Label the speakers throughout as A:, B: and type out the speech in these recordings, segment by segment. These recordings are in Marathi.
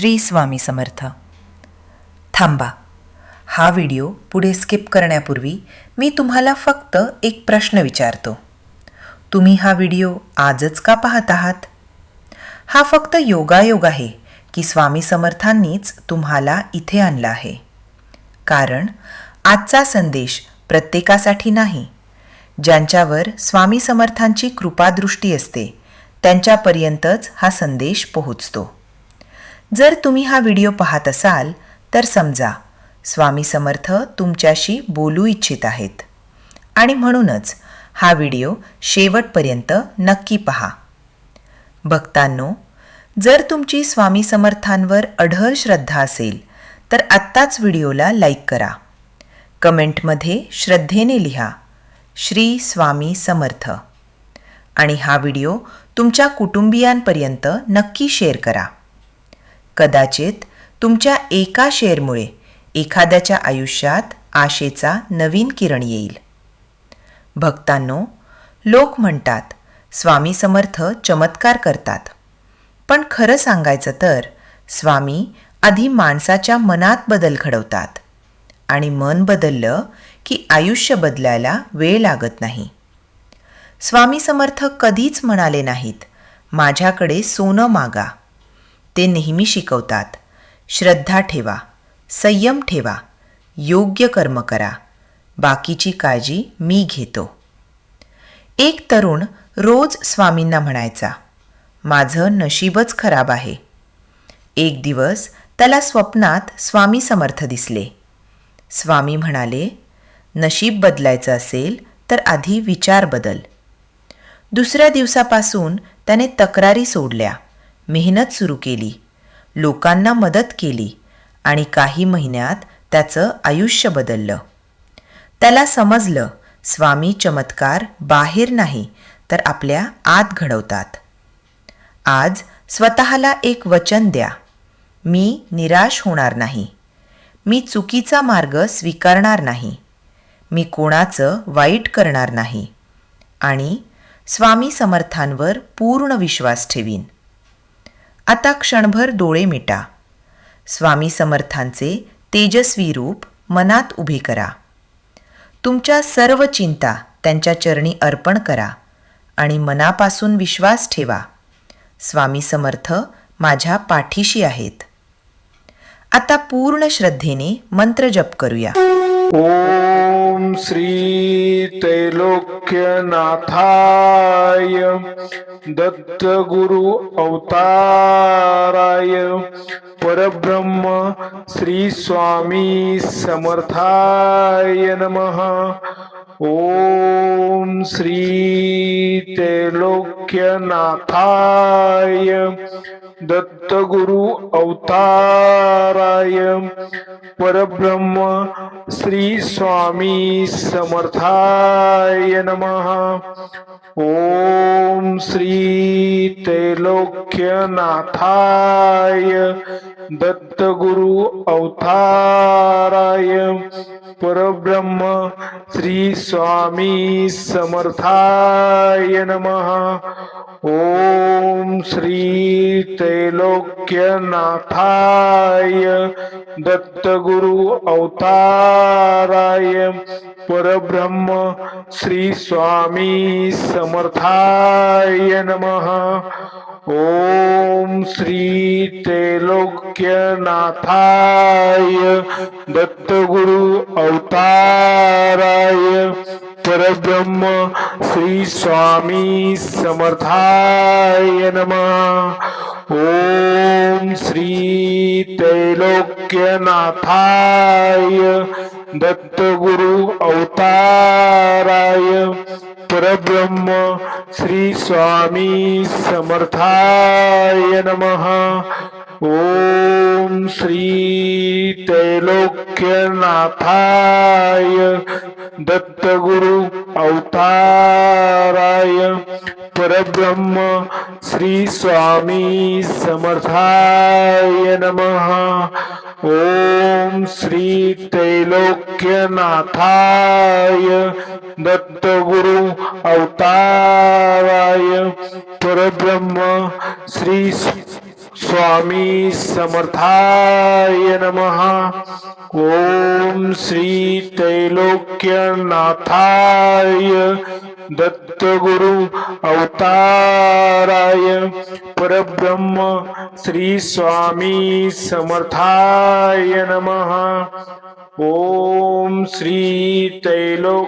A: श्री स्वामी समर्थ. थांबा, हा व्हिडिओ पुढे स्किप करण्यापूर्वी मी तुम्हाला फक्त एक प्रश्न विचारतो. तुम्ही हा व्हिडिओ आजच का पाहत आहात? हा फक्त योगायोग आहे की स्वामी समर्थांनीच तुम्हाला इथे आणलं आहे? कारण आजचा संदेश प्रत्येकासाठी नाही. ज्यांच्यावर स्वामी समर्थांची कृपादृष्टी असते त्यांच्यापर्यंतच हा संदेश पोहोचतो. जर तुम्ही हा व्हिडिओ पाहत असाल तर समजा स्वामी समर्थ तुमच्याशी बोलू इच्छित आहेत आणि म्हणूनच हा व्हिडिओ शेवटपर्यंत नक्की पहा. भक्तांनो, जर तुमची स्वामी समर्थांवर अढळ श्रद्धा असेल तर आत्ताच व्हिडिओला लाईक करा. कमेंटमध्ये श्रद्धेने लिहा श्री स्वामी समर्थ आणि हा व्हिडिओ तुमच्या कुटुंबियांपर्यंत नक्की शेअर करा. कदाचित तुमच्या एका शेअरमुळे एखाद्याच्या आयुष्यात आशेचा नवीन किरण येईल. भक्तांनो, लोक म्हणतात स्वामी समर्थ चमत्कार करतात, पण खरं सांगायचं तर स्वामी आधी माणसाच्या मनात बदल घडवतात आणि मन बदललं की आयुष्य बदलायला वेळ लागत नाही. स्वामी समर्थ कधीच म्हणाले नाहीत माझ्याकडे सोनं मागा. ते नेहमी शिकवतात श्रद्धा ठेवा, संयम ठेवा, योग्य कर्म करा, बाकीची काळजी मी घेतो. एक तरुण रोज स्वामींना म्हणायचा माझं नशीबच खराब आहे. एक दिवस त्याला स्वप्नात स्वामी समर्थ दिसले. स्वामी म्हणाले नशीब बदलायचं असेल तर आधी विचार बदल. दुसऱ्या दिवसापासून त्याने तक्रारी सोडल्या, मेहनत सुरू केली, लोकांना मदत केली आणि काही महिन्यात त्याचं आयुष्य बदललं. त्याला समजलं स्वामी चमत्कार बाहेर नाही तर आपल्या आत घडवतात. आज स्वतःला एक वचन द्या, मी निराश होणार नाही, मी चुकीचा मार्ग स्वीकारणार नाही, मी कोणाचं वाईट करणार नाही आणि स्वामी समर्थांवर पूर्ण विश्वास ठेवीन. आता क्षणभर डोळे मिटा. स्वामी समर्थांचे तेजस्वी रूप मनात उभे करा. तुमच्या सर्व चिंता त्यांच्या चरणी अर्पण करा आणि मनापासून विश्वास ठेवा स्वामी समर्थ माझ्या पाठीशी आहेत. आता पूर्ण श्रद्धेने मंत्र जप करूया.
B: ओम श्री त्रैलोक्यनाथाय दत्त गुरु अवताराय परब्रह्म श्री स्वामी समर्थाय नमः. ओम श्री त्रैलोक्यनाथाय दत्त गुरु अवताराय परब्रह्म श्री स्वामी समर्थाय नमः. ओम श्री त्रैलोक्यनाथाय दत्त गुरु अवताराय परब्रह्म श्री स्वामी समर्थाय नमः. ओम श्री त्रैलोक्यनाथाय दत्त गुरु अवताराय परब्रह्म श्री स्वामी समर्थाय नमः. ओम श्री त्रैलोक्यनाथाय दत्त गुरु अवताराय परब्रह्म श्री स्वामी समर्थाय नमः. ओम श्री त्रैलोक्यनाथाय दत्त गुरु अवताराय परब्रह्म श्री स्वामी समर्थाय नमः. ओम श्री त्रैलोक्यनाथाय दत्त गुरु अवताराय परब्रह्म श्री स्वामी समर्थाय नमः. ओम श्री त्रैलोक्यनाथाय दत्त गुरु अवताराय परब्रह्म श्री स्वामी समर्थाय नमः. ओम श्री त्रैलोक्यनाथाय दत्तगुरु अवताराय परब्रह्म श्री स्वामी समर्थाय नमः. ओम श्री त्रैलोक्यनाथाय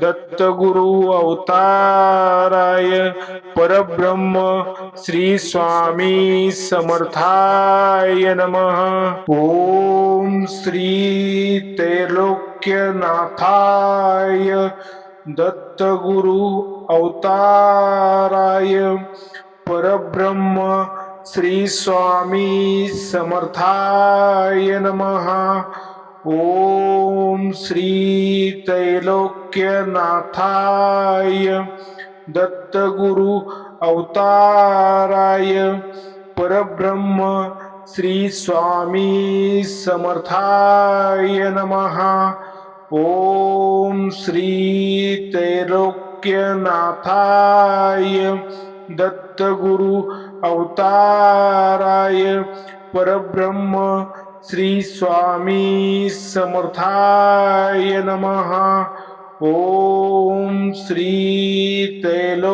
B: दत्तगुरु अवताराय परब्रह्म श्री स्वामी समर्थाय नमः. ओम श्री त्रैलोक्यनाथाय दत्तगुरु अवताराय परब्रह्म श्री स्वामी समर्थाय नमः. ओम श्री त्रैलोक्यनाथाय दत्तगुरु अवताराय परब्रह्म श्री स्वामी समर्थाय नमः. ओम श्री त्रैलोक्यनाथाय दत्तगुरु अवताराय परब्रह्म श्री स्वामी समर्थाय नमः. ओम श्री त्रैलोक्यनाथाय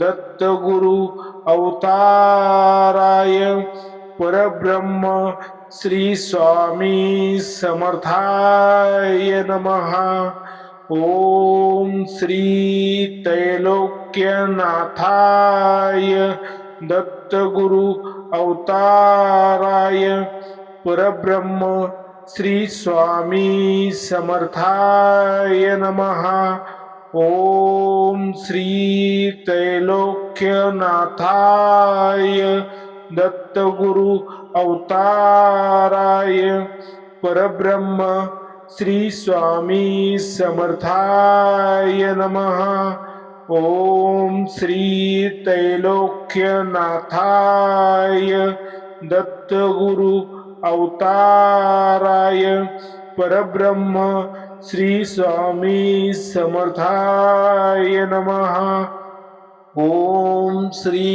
B: दत्तगुरु अवताराय परब्रह्म श्री स्वामी समर्थाय नमः. ओम श्री त्रैलोक्यनाथाय दत्तगुरु अवताराय परब्रह्म श्री स्वामी समर्थाय नमः. ओम श्री त्रैलोक्यनाथाय दत्तगुरु अवताराय परब्रह्म श्री स्वामी समर्थाय नमः. ओम श्री त्रैलोक्यनाथाय दत्तगुरु अवताराय परब्रह्म श्री स्वामी समर्थाय नमः. ओम श्री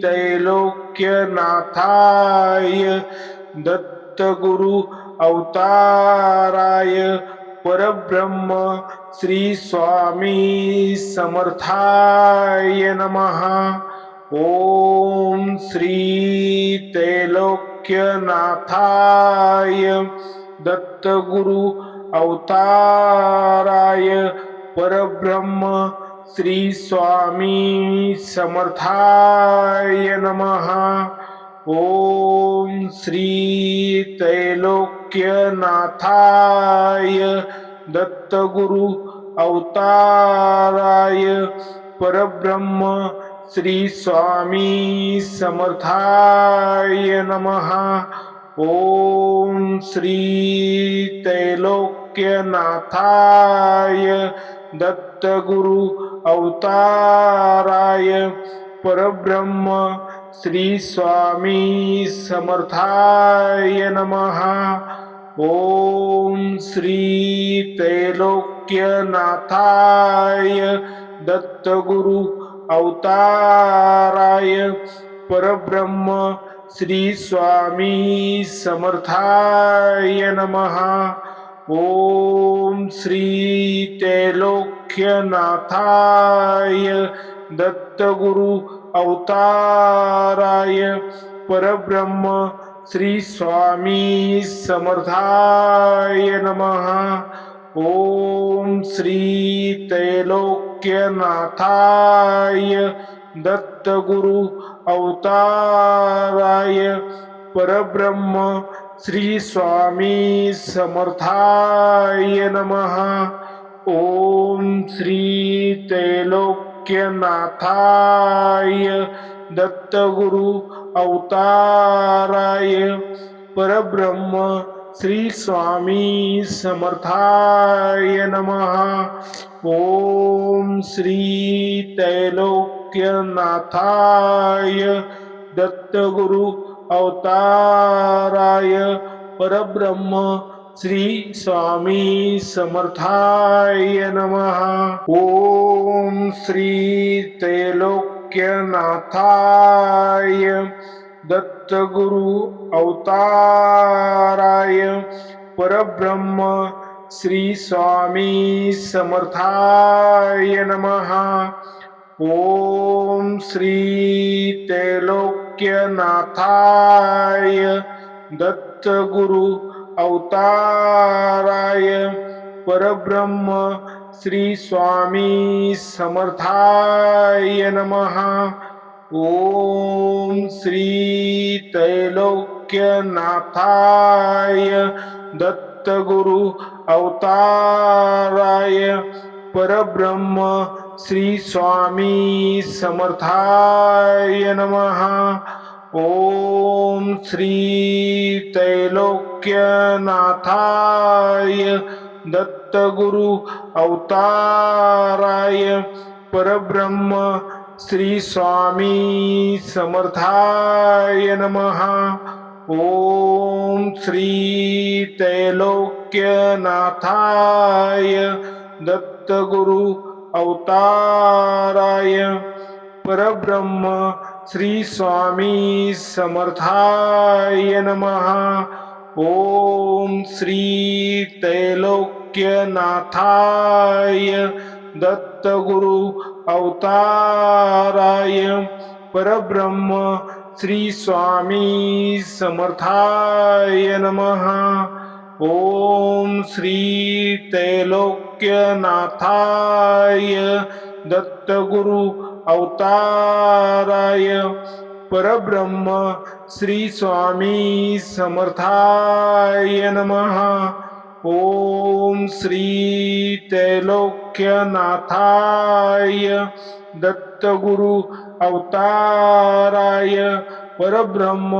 B: त्रैलोक्यनाथाय दत्तगुरु अवताराय परब्रह्म श्री स्वामी समर्थाय नमः. ओम श्री त्रैलोक्यनाथाय दत्तगुरु अवताराय परब्रह्म श्री स्वामी समर्थाय नमः. ओम श्री त्रैलोक्यनाथाय दत्तगुरु अवताराय परब्रह्म श्री स्वामी समर्थाय नमः. ओम श्री त्रैलोक्यनाथाय दत्तगुरु अवताराय परब्रह्म श्री स्वामी समर्थाय नमः. ओम श्री त्रैलोक्यनाथाय दत्तगुरु अवताराय परब्रह्म श्री स्वामी समर्थाय नमः. ओम श्री त्रैलोक्यनाथाय दत्तगुरु अवताराय परब्रह्म श्री स्वामी समर्थाय नमः. ओम श्री त्रैलोक्यनाथाय दत्तगुरु अवताराय परब्रह्म श्री स्वामी समर्थाय नमः. ओम श्री त्रैलोक्यनाथाय दत्तगुरु अवताराय परब्रह्म श्री स्वामी समर्थाय नमः. ओम श्री त्रैलोक्यनाथाय दत्तगुरु अवताराय परब्रह्म श्री स्वामी समर्थाय नमः. ओम श्री त्रैलोक्यनाथाय दत्तगुरु अवताराय परब्रह्म श्री स्वामी समर्थाय नमः. ओम श्री त्रैलोक्यनाथाय दत्तगुरु अवताराय परब्रह्म श्री स्वामी समर्थाय नमः. ओम श्री त्रैलोक्यनाथाय दत्तगुरु अवताराय परब्रह्म श्री स्वामी समर्थाय नमः. ओम श्री त्रैलोक्यनाथाय दत्तगुरु अवताराय परब्रह्म श्री स्वामी समर्थाय नमः. ओम श्री त्रैलोक्यनाथाय दत्तगुरु अवताराय परब्रह्म श्री स्वामी समर्थाय नमः. ओम श्री त्रैलोक्यनाथाय दत्तगुरु अवताराय परब्रह्म श्री स्वामी समर्थाय नमः. ओम श्री त्रैलोक्यनाथाय दत्तगुरु अवताराय परब्रह्म श्री स्वामी समर्थाय नमः. ओम श्री त्रैलोक्यनाथाय दत्तगुरु अवताराय परब्रह्म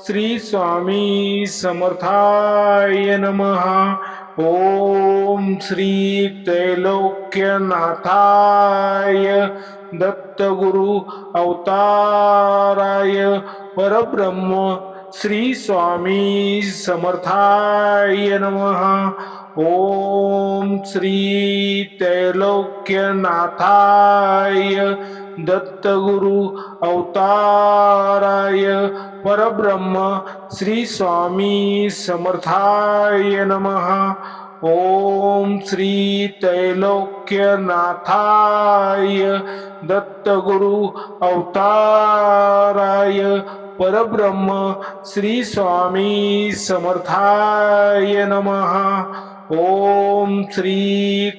B: श्री स्वामी समर्थाय नमः. ओम श्री त्रैलोक्यनाथाय दत्तगुरु अवताराय परब्रह्म श्री स्वामी समर्थाय नमः. ओम श्री त्रैलोक्यनाथाय दत्तगुरु अवताराय परब्रह्म श्री स्वामी समर्थाय नमः. ओम श्री त्रैलोक्यनाथाय दत्तगुरु अवताराय परब्रह्म श्री स्वामी समर्थाय नमः. ओम श्री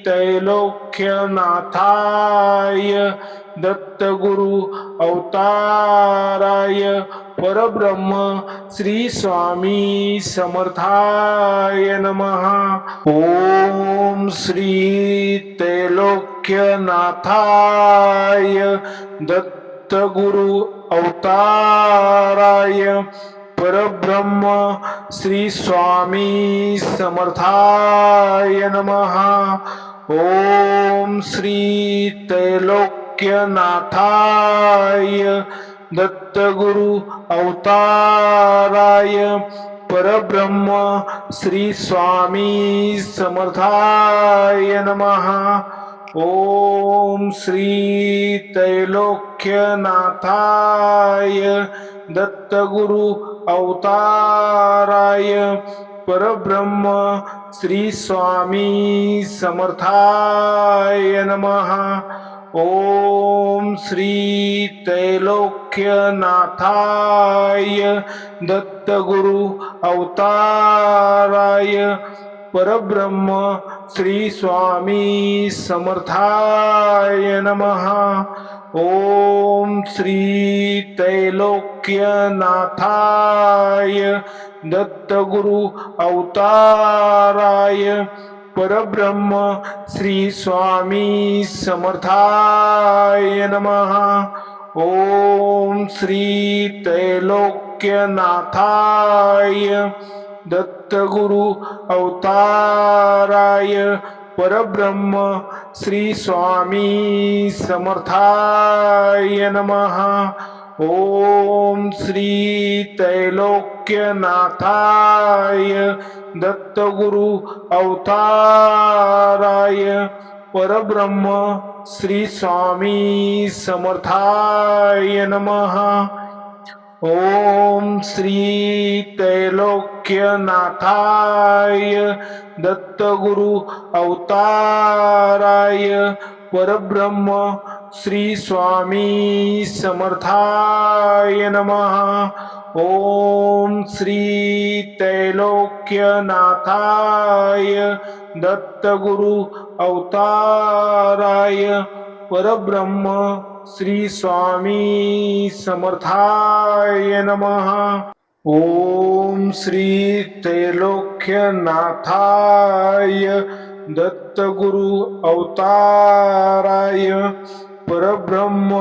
B: त्रैलोक्यनाथाय दत्तगुरु अवताराय परब्रह्म श्री स्वामी समर्थाय नमः. ओम श्री त्रैलोक्यनाथाय दत्तगुरु अवताराय परब्रह्म श्री स्वामी समर्थाय नमः. ओम श्री त्रैलोक्यनाथाय दत्तगुरु अवताराय परब्रह्म श्री स्वामी समर्थाय नमः. ओम श्री त्रैलोक्यनाथाय दत्तगुरु अवताराय परब्रह्म श्री स्वामी समर्थाय नमः. ओम श्री त्रैलोक्यनाथाय दत्तगुरु अवताराय परब्रह्म श्री स्वामी समर्थाय नमः. ओम श्री त्रैलोक्यनाथाय दत्तगुरु अवताराय परब्रह्म श्री स्वामी समर्थाय नमः. ओम श्री त्रैलोक्यनाथाय दत्तगुरु अवताराय परब्रह्म श्री स्वामी समर्थाय नमः. ओम श्री त्रैलोक्यनाथाय त्रैलोक्यनाथाय दत्तगुरु अवताराय परब्रह्म श्री स्वामी समर्थाय नमः. ओम श्री त्रैलोक्यनाथाय दत्तगुरु अवताराय परब्रह्म श्री स्वामी समर्थाय नमः. ओम श्री त्रैलोक्यनाथाय दत्तगुरु अवताराय परब्रह्म श्री स्वामी समर्थाय नमः. ओम श्री त्रैलोक्यनाथाय दत्तगुरु अवताराय परब्रह्म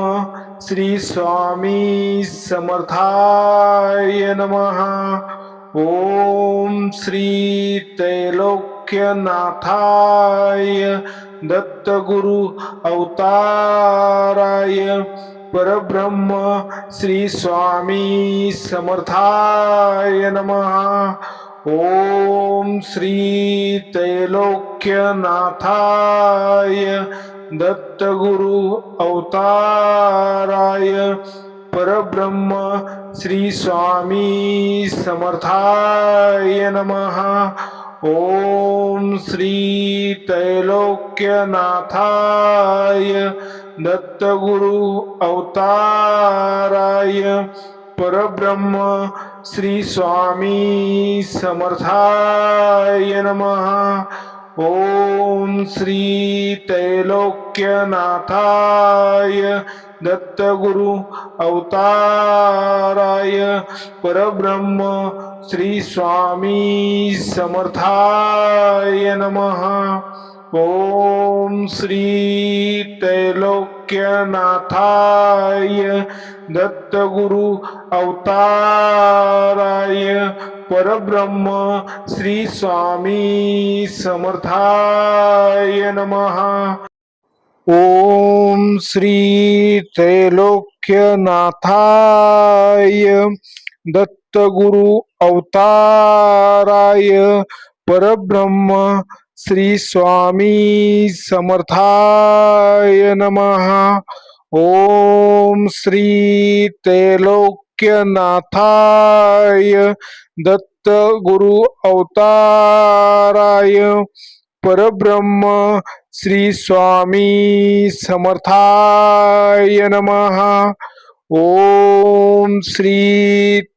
B: श्री स्वामी समर्थाय नमः. ओम श्री त्रैलोक्यनाथाय दत्तगुरु अवताराय परब्रह्म श्री स्वामी समर्थाय नमः. ओम श्री त्रैलोक्यनाथाय दत्तगुरु अवताराय परब्रह्म श्री स्वामी समर्थाय नमः. ओम श्री त्रैलोक्यनाथाय दत्तगुरु अवताराय परब्रह्म श्री स्वामी समर्थाय नमः. ओम श्री त्रैलोक्यनाथाय दत्तगुरु अवताराय परब्रह्म श्री स्वामी समर्थाय नमः. ओम श्री त्रैलोक्यनाथाय दत्तगुरु अवताराय परब्रह्म श्री स्वामी समर्थाय नमः. ओम श्री त्रैलोक्यनाथाय दत्तगुरु अवताराय परब्रह्म श्री स्वामी समर्थाय नमः. ओम श्री त्रैलोक्यनाथाय दत्तगुरु अवताराय परब्रह्म श्री स्वामी समर्थाय नमः. ओम श्री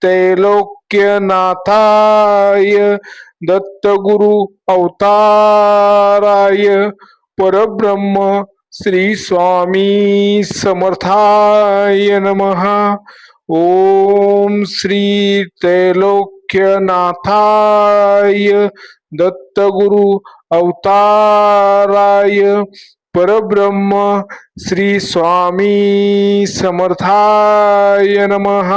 B: त्रैलोक्यनाथाय दत्तगुरु अवताराय परब्रह्म श्री स्वामी समर्थाय नमः. ओम श्री त्रैलोक्यनाथाय दत्तगुरु अवताराय परब्रह्म श्री स्वामी समर्थाय नमः.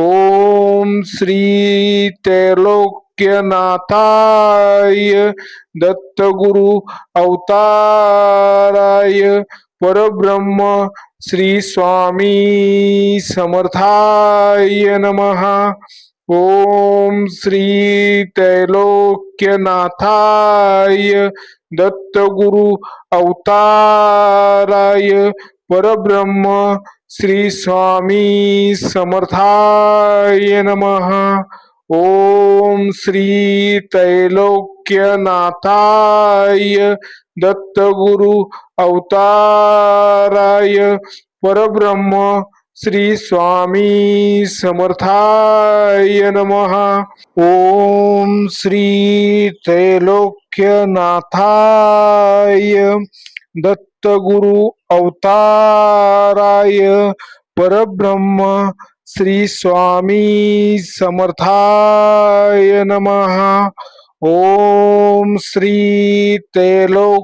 B: ओम श्री त्रैलोक्यनाथाय दत्तगुरु अवताराय परब्रह्म श्री स्वामी समर्थाय नमः. ओम श्री त्रैलोक्यनाथाय दत्तगुरु अवताराय परब्रह्म श्री स्वामी समर्थाय नमः. ओम श्री त्रैलोक्यनाथाय दत्तगुरु अवताराय परब्रह्म श्री स्वामी समर्थाय नमः. ओम श्री त्रैलोक्यनाथाय दत्तगुरु अवताराय परब्रह्म श्री स्वामी समर्थाय नमः. ओम श्री त्रैलोक्यनाथाय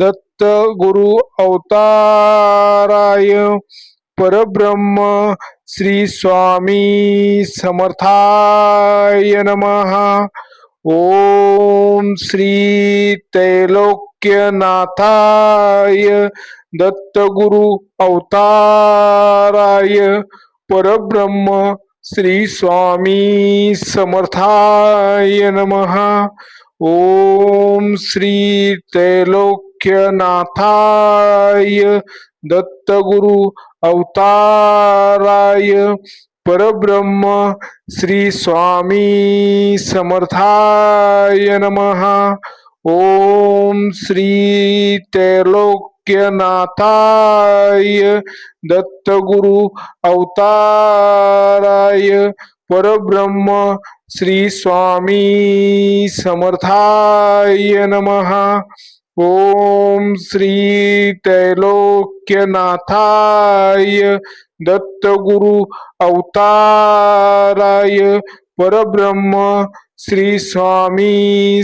B: दत्तगुरु अवताराय परब्रह्म श्री स्वामी समर्थाय नमः. ओम श्री त्रैलोक्यनाथाय दत्तगुरु अवताराय परब्रह्म श्री स्वामी समर्थाय नमः. ओम श्री त्रैलोक्यनाथाय दत्तगुरु अवताराय परब्रह्म श्री स्वामी समर्थाय नमः. ओम श्री त्रैलोक्यनाथाय दत्तगुरु अवताराय परब्रह्म श्री स्वामी समर्थाय नमः. ओम श्री त्रैलोक्यनाथाय दत्तगुरु अवताराय परब्रह्म श्री स्वामी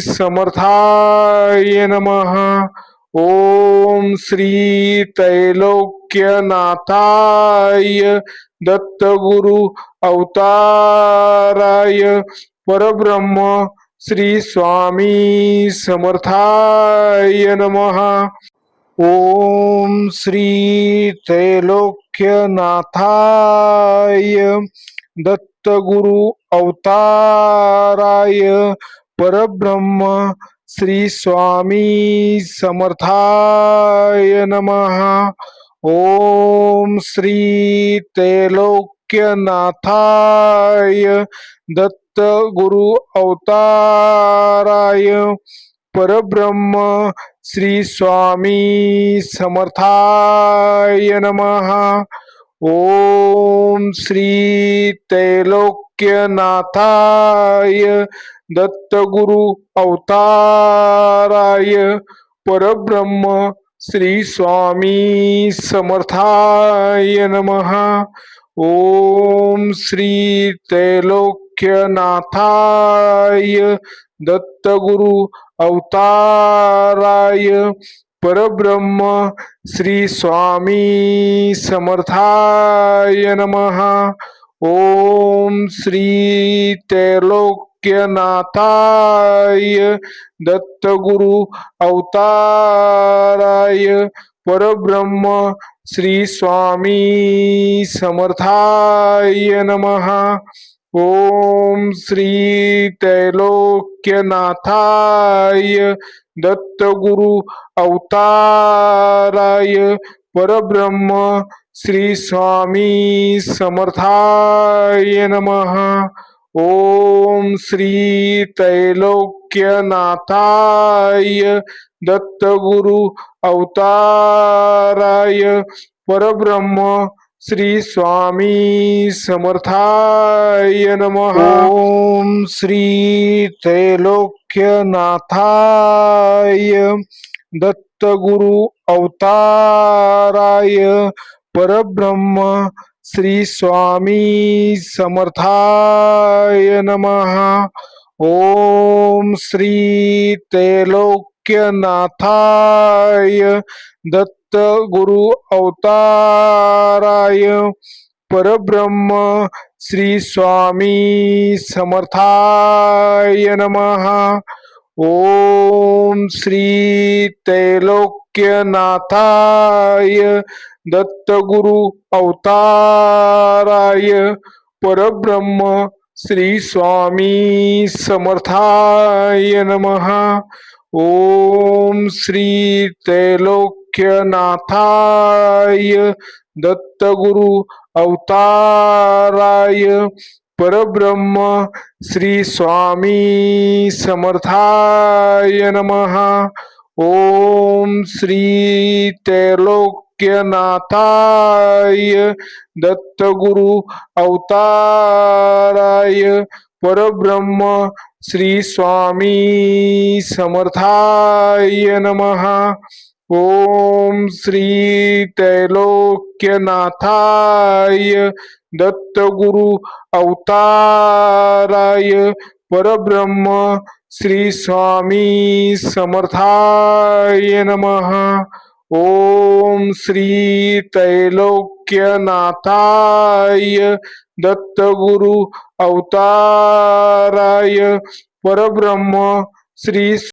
B: समर्थाय नमः. ओम श्री त्रैलोक्यनाथाय दत्तगुरु अवताराय परब्रह्म श्री स्वामी समर्थाय नमः. ओम श्री त्रैलोक्यनाथाय दत्तगुरु अवताराय परब्रह्म श्री स्वामी समर्थाय नमः. ओम श्री त्रैलोक्यनाथाय दत्तगुरु अवताराय परब्रह्म श्री स्वामी समर्थाय नमः. ओम श्री त्रैलोक्यनाथाय दत्तगुरु अवताराय परब्रह्म श्री स्वामी समर्थाय नमः. ओम श्री त्रैलोक्यनाथाय दत्तगुरु अवताराय परब्रह्म श्री स्वामी समर्थाय नमः. ओम श्री त्रैलोक्यनाथाय दत्तगुरु अवताराय परब्रह्म श्री स्वामी समर्थाय नमः. ओम श्री त्रैलोक्यनाथाय दत्तगुरु अवताराय परब्रह्म श्री स्वामी समर्थाय नमः. ओम श्री त्रैलोक्यनाथाय दत्तगुरु अवताराय परब्रह्म श्री स्वामी समर्थाय नमः. ओम श्री त्रैलोक्यनाथाय दत्तगुरु अवताराय परब्रह्म श्री स्वामी समर्थाय नमः. ओम श्री त्रैलोक्यनाथाय दत्तगुरु अवताराय परब्रह्म श्री स्वामी समर्थाय नमः. ओम श्री त्रैलोक्यनाथाय दत्तगुरु अवताराय परब्रह्म श्री स्वामी समर्थाय नमः. ओम श्री त्रैलोक्यनाथाय दत्तगुरु अवताराय परब्रह्म श्री स्वामी समर्थाय नमः. ओम श्री त्रैलोक्यनाथाय दत्तगुरु अवताराय परब्रह्म श्री स्वामी समर्थाय नमः. ओम श्री त्रैलोक्यनाथाय दत्तगुरु अवताराय परब्रह्म श्री स्वामी समर्थाय नमः. ओम श्री त्रैलोक्यनाथाय दत्तगुरु अवताराय परब्रह्म श्री